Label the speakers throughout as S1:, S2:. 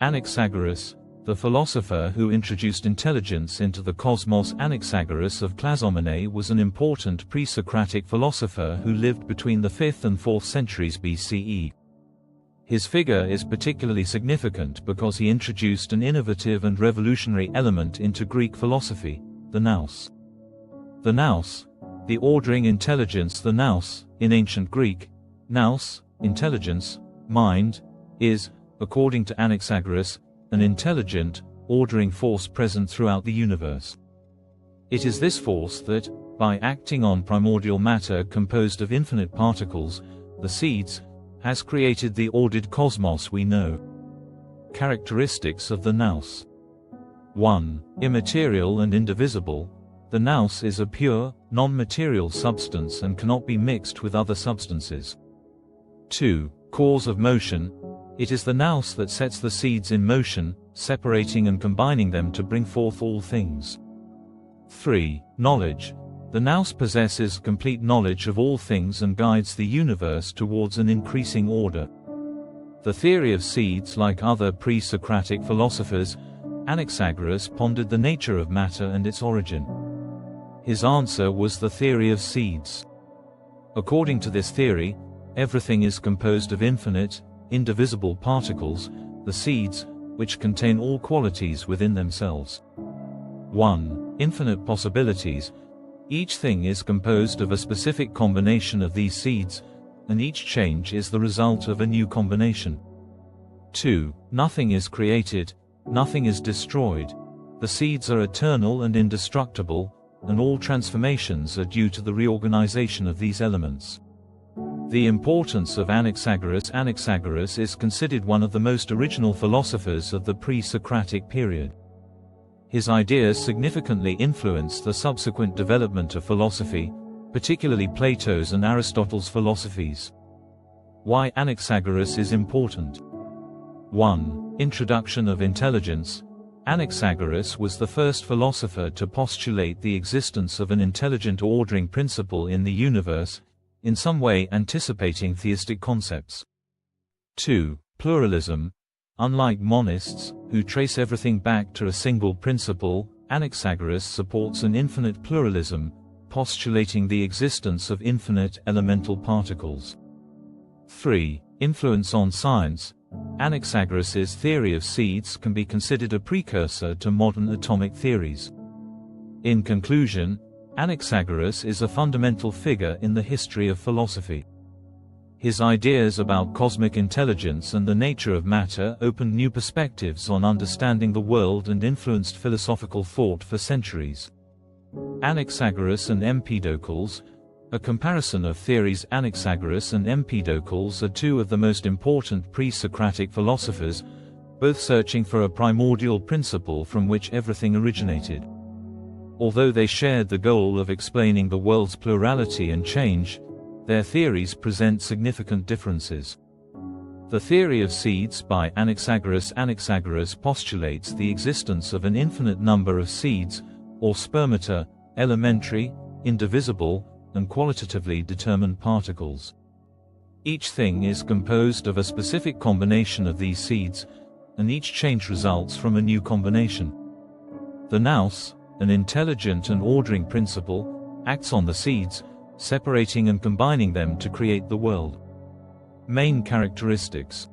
S1: Anaxagoras, the philosopher who introduced intelligence into the cosmos. Anaxagoras of Clazomenae was an important pre-Socratic philosopher who lived between the 5th and 4th centuries BCE. His figure is particularly significant because he introduced an innovative and revolutionary element into Greek philosophy, the nous. The nous, the ordering intelligence. The nous, in ancient Greek, nous, intelligence, mind, is, according to Anaxagoras, an intelligent, ordering force present throughout the universe. It is this force that, by acting on primordial matter composed of infinite particles, the seeds, has created the ordered cosmos we know. Characteristics of the nous. 1. Immaterial and indivisible. The nous is a pure, non-material substance and cannot be mixed with other substances. 2. Cause of motion. It is the nous that sets the seeds in motion, separating and combining them to bring forth all things. 3. Knowledge. The nous possesses complete knowledge of all things and guides the universe towards an increasing order. The theory of seeds. Like other pre-Socratic philosophers, Anaxagoras pondered the nature of matter and its origin. His answer was the theory of seeds. According to this theory, everything is composed of infinite, indivisible particles, the seeds, which contain all qualities within themselves. 1. Infinite possibilities. Each thing is composed of a specific combination of these seeds, and each change is the result of a new combination. 2. Nothing is created, nothing is destroyed. The seeds are eternal and indestructible, and all transformations are due to the reorganization of these elements. The importance of Anaxagoras. Anaxagoras is considered one of the most original philosophers of the pre-Socratic period. His ideas significantly influenced the subsequent development of philosophy, particularly Plato's and Aristotle's philosophies. Why Anaxagoras is important. 1. Introduction of intelligence. Anaxagoras was the first philosopher to postulate the existence of an intelligent ordering principle in the universe, in some way anticipating theistic concepts. 2. Pluralism. Unlike monists, who trace everything back to a single principle, Anaxagoras supports an infinite pluralism, postulating the existence of infinite elemental particles. 3. Influence on science. Anaxagoras's theory of seeds can be considered a precursor to modern atomic theories. In conclusion, Anaxagoras is a fundamental figure in the history of philosophy. His ideas about cosmic intelligence and the nature of matter opened new perspectives on understanding the world and influenced philosophical thought for centuries. Anaxagoras and Empedocles. A comparison of theories. Anaxagoras and Empedocles are two of the most important pre-Socratic philosophers, both searching for a primordial principle from which everything originated. Although they shared the goal of explaining the world's plurality and change, their theories present significant differences. The theory of seeds by Anaxagoras. Anaxagoras postulates the existence of an infinite number of seeds, or spermata, elementary, indivisible, and qualitatively determined particles. Each thing is composed of a specific combination of these seeds, and each change results from a new combination. The nous, an intelligent and ordering principle, acts on the seeds, separating and combining them to create the world. Main characteristics.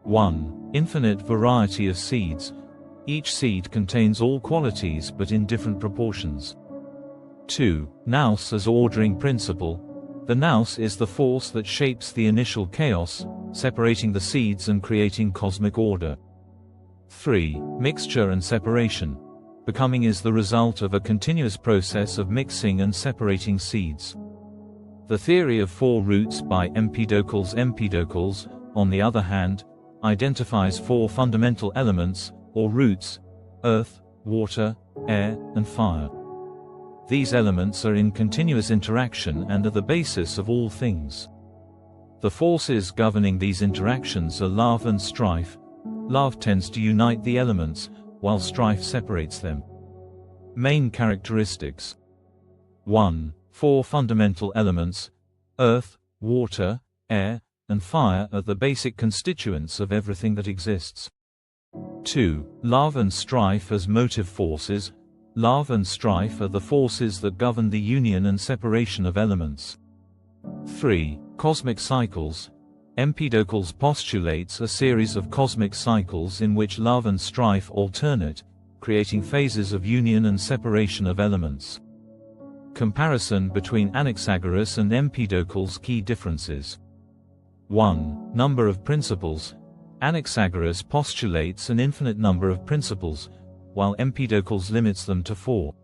S1: 1. Infinite variety of seeds. Each seed contains all qualities but in different proportions. 2. Nous as ordering principle. The nous is the force that shapes the initial chaos, separating the seeds and creating cosmic order. 3. Mixture and separation. Becoming is the result of a continuous process of mixing and separating seeds. The theory of four roots by Empedocles. Empedocles, on the other hand, identifies four fundamental elements, or roots: earth, water, air, and fire. These elements are in continuous interaction and are the basis of all things. The forces governing these interactions are love and strife. Love tends to unite the elements, while strife separates them. Main characteristics. 1. Four fundamental elements: earth, water, air, and fire are the basic constituents of everything that exists. 2. Love and strife as motive forces. Love and strife are the forces that govern the union and separation of elements. 3. Cosmic cycles. Empedocles postulates a series of cosmic cycles in which love and strife alternate, creating phases of union and separation of elements. Comparison between Anaxagoras and Empedocles. Key differences. 1. Number of principles. Anaxagoras postulates an infinite number of principles, while Empedocles limits them to 4.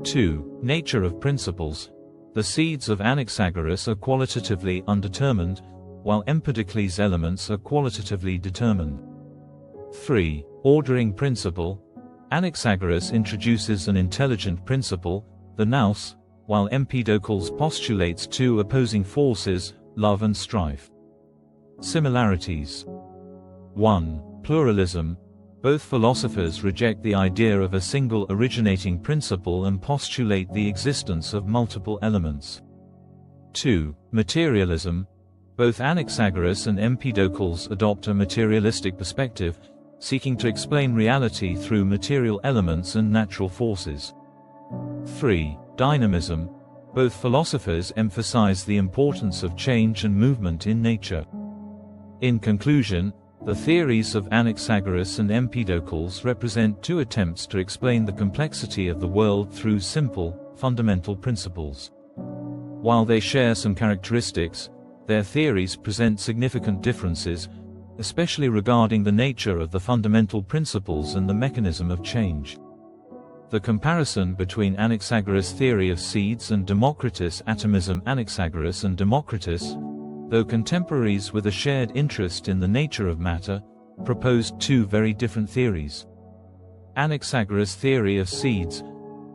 S1: 2. Nature of principles. The seeds of Anaxagoras are qualitatively undetermined, while Empedocles' elements are qualitatively determined. 3. Ordering principle. Anaxagoras introduces an intelligent principle, the nous, while Empedocles postulates two opposing forces, love and strife. Similarities. 1. Pluralism. Both philosophers reject the idea of a single originating principle and postulate the existence of multiple elements. 2. Materialism. Both Anaxagoras and Empedocles adopt a materialistic perspective, seeking to explain reality through material elements and natural forces. 3. Dynamism. Both philosophers emphasize the importance of change and movement in nature. In conclusion, the theories of Anaxagoras and Empedocles represent two attempts to explain the complexity of the world through simple, fundamental principles. While they share some characteristics, their theories present significant differences, especially regarding the nature of the fundamental principles and the mechanism of change. The comparison between Anaxagoras' theory of seeds and Democritus' atomism. Anaxagoras and Democritus, though contemporaries with a shared interest in the nature of matter, proposed two very different theories. Anaxagoras' theory of seeds.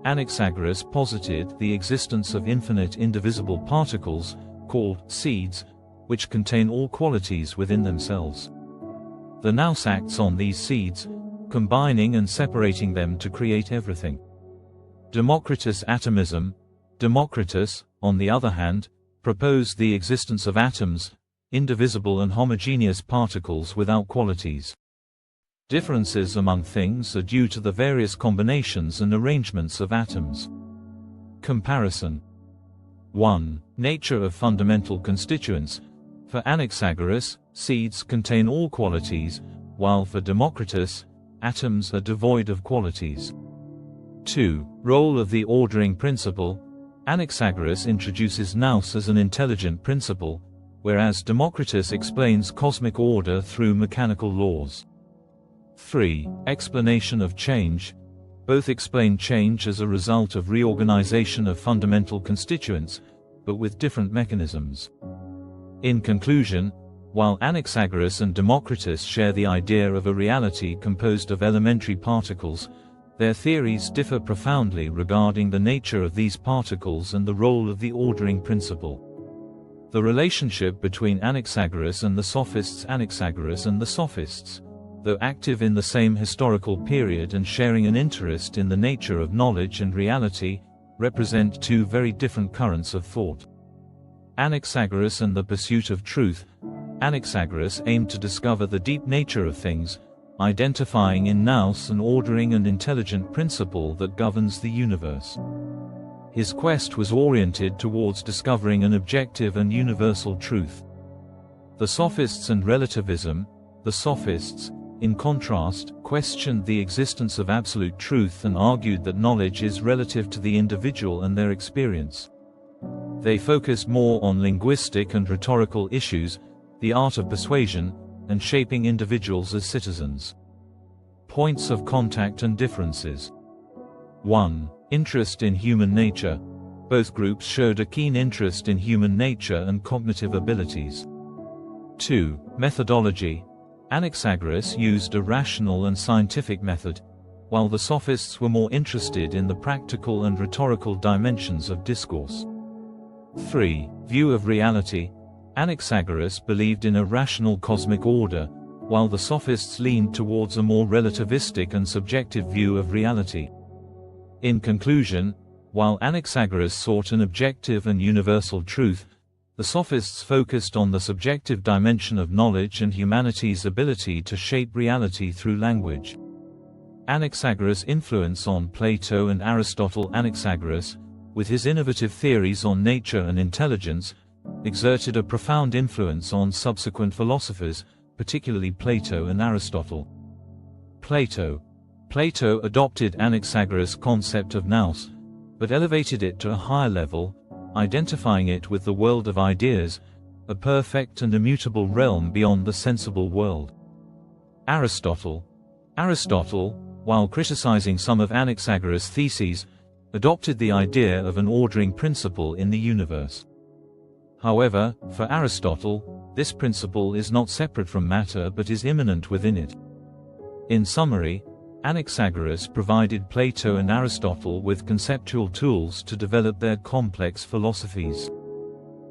S1: Anaxagoras posited the existence of infinite indivisible particles, called seeds, which contain all qualities within themselves. The nous acts on these seeds, combining and separating them to create everything. Democritus' atomism. Democritus, on the other hand, proposed the existence of atoms, indivisible and homogeneous particles without qualities. Differences among things are due to the various combinations and arrangements of atoms. Comparison. 1. Nature of fundamental constituents. For Anaxagoras, seeds contain all qualities, while for Democritus, atoms are devoid of qualities. 2. Role of the ordering principle. Anaxagoras introduces nous as an intelligent principle, whereas Democritus explains cosmic order through mechanical laws. 3. Explanation of change. Both explain change as a result of reorganization of fundamental constituents, but with different mechanisms. In conclusion, while Anaxagoras and Democritus share the idea of a reality composed of elementary particles, their theories differ profoundly regarding the nature of these particles and the role of the ordering principle. The relationship between Anaxagoras and the sophists. Anaxagoras and the sophists, though active in the same historical period and sharing an interest in the nature of knowledge and reality, represent two very different currents of thought. Anaxagoras and the pursuit of truth. Anaxagoras aimed to discover the deep nature of things, identifying in nous an ordering and intelligent principle that governs the universe. His quest was oriented towards discovering an objective and universal truth. The sophists and relativism. The sophists, in contrast, questioned the existence of absolute truth and argued that knowledge is relative to the individual and their experience. They focused more on linguistic and rhetorical issues, the art of persuasion, and shaping individuals as citizens. Points of contact and differences. 1. Interest in human nature. Both groups showed a keen interest in human nature and cognitive abilities. 2. Methodology. Anaxagoras used a rational and scientific method, while the sophists were more interested in the practical and rhetorical dimensions of discourse. 3. View of reality. Anaxagoras believed in a rational cosmic order, while the sophists leaned towards a more relativistic and subjective view of reality. In conclusion, while Anaxagoras sought an objective and universal truth, The sophists focused on the subjective dimension of knowledge and humanity's ability to shape reality through language. Anaxagoras' influence on Plato and Aristotle. Anaxagoras, with his innovative theories on nature and intelligence, exerted a profound influence on subsequent philosophers, particularly Plato and Aristotle. Plato adopted Anaxagoras' concept of nous, but elevated it to a higher level, identifying it with the world of ideas, a perfect and immutable realm beyond the sensible world. Aristotle, while criticizing some of Anaxagoras' theses, adopted the idea of an ordering principle in the universe. However, for Aristotle, this principle is not separate from matter but is immanent within it. In summary, Anaxagoras provided Plato and Aristotle with conceptual tools to develop their complex philosophies.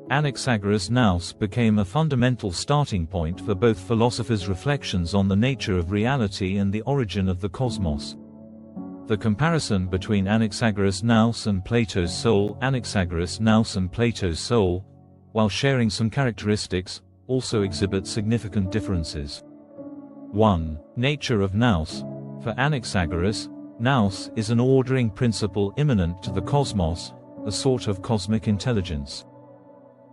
S1: Anaxagoras' nous became a fundamental starting point for both philosophers' reflections on the nature of reality and the origin of the cosmos. The comparison between Anaxagoras' nous and Plato's soul. Anaxagoras' nous and Plato's soul, while sharing some characteristics, also exhibit significant differences. 1. Nature of nous. For Anaxagoras, nous is an ordering principle immanent to the cosmos, a sort of cosmic intelligence.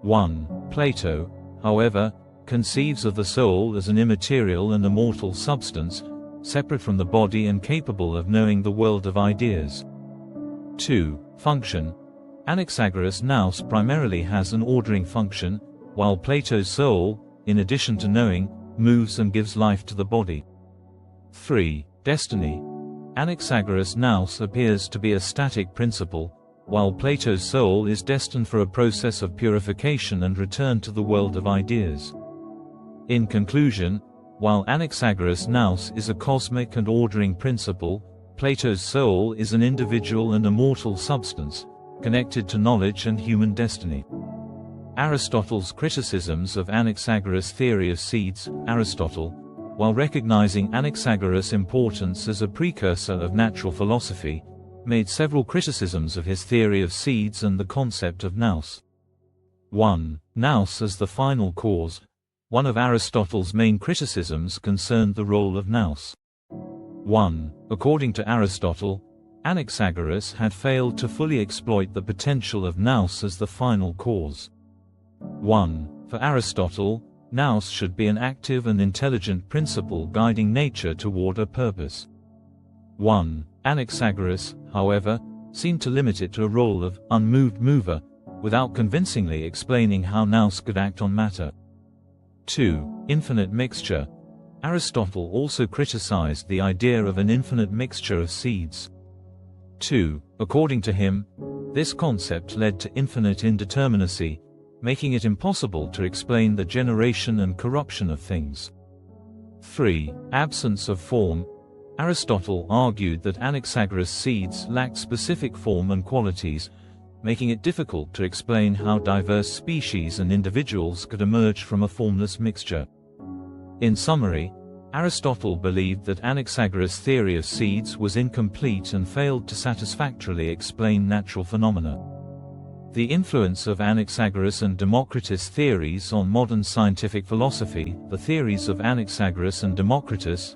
S1: 1. Plato, however, conceives of the soul as an immaterial and immortal substance, separate from the body and capable of knowing the world of ideas. 2. Function. Anaxagoras' nous primarily has an ordering function, while Plato's soul, in addition to knowing, moves and gives life to the body. 3. Destiny. Anaxagoras' nous appears to be a static principle, while Plato's soul is destined for a process of purification and return to the world of ideas. In conclusion, while Anaxagoras' nous is a cosmic and ordering principle, Plato's soul is an individual and immortal substance, connected to knowledge and human destiny. Aristotle's criticisms of Anaxagoras' theory of seeds. Aristotle, while recognizing Anaxagoras' importance as a precursor of natural philosophy, made several criticisms of his theory of seeds and the concept of nous. 1. Nous as the final cause. One of Aristotle's main criticisms concerned the role of nous. 1. According to Aristotle, Anaxagoras had failed to fully exploit the potential of nous as the final cause. 1. For Aristotle, nous should be an active and intelligent principle guiding nature toward a purpose. 1. Anaxagoras, however, seemed to limit it to a role of unmoved mover, without convincingly explaining how nous could act on matter. 2. Infinite mixture. Aristotle also criticized the idea of an infinite mixture of seeds. 2. According to him, this concept led to infinite indeterminacy, making it impossible to explain the generation and corruption of things. 3. Absence of form. Aristotle argued that Anaxagoras' seeds lacked specific form and qualities, making it difficult to explain how diverse species and individuals could emerge from a formless mixture. In summary, Aristotle believed that Anaxagoras' theory of seeds was incomplete and failed to satisfactorily explain natural phenomena. The influence of Anaxagoras and Democritus' theories on modern scientific philosophy. The theories of Anaxagoras and Democritus,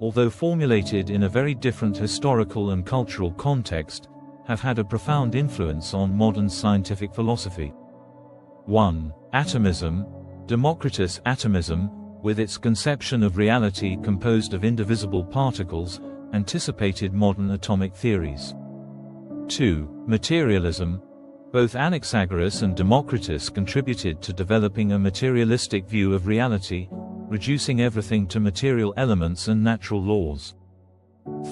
S1: although formulated in a very different historical and cultural context, have had a profound influence on modern scientific philosophy. 1. Atomism. Democritus' atomism, with its conception of reality composed of indivisible particles, anticipated modern atomic theories. 2. Materialism. Both Anaxagoras and Democritus contributed to developing a materialistic view of reality, reducing everything to material elements and natural laws.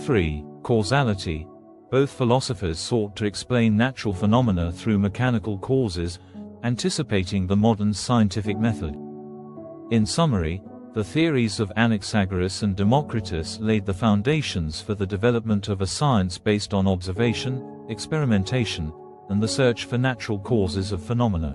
S1: 3. Causality. Both philosophers sought to explain natural phenomena through mechanical causes, anticipating the modern scientific method. In summary, the theories of Anaxagoras and Democritus laid the foundations for the development of a science based on observation, experimentation, and the search for natural causes of phenomena.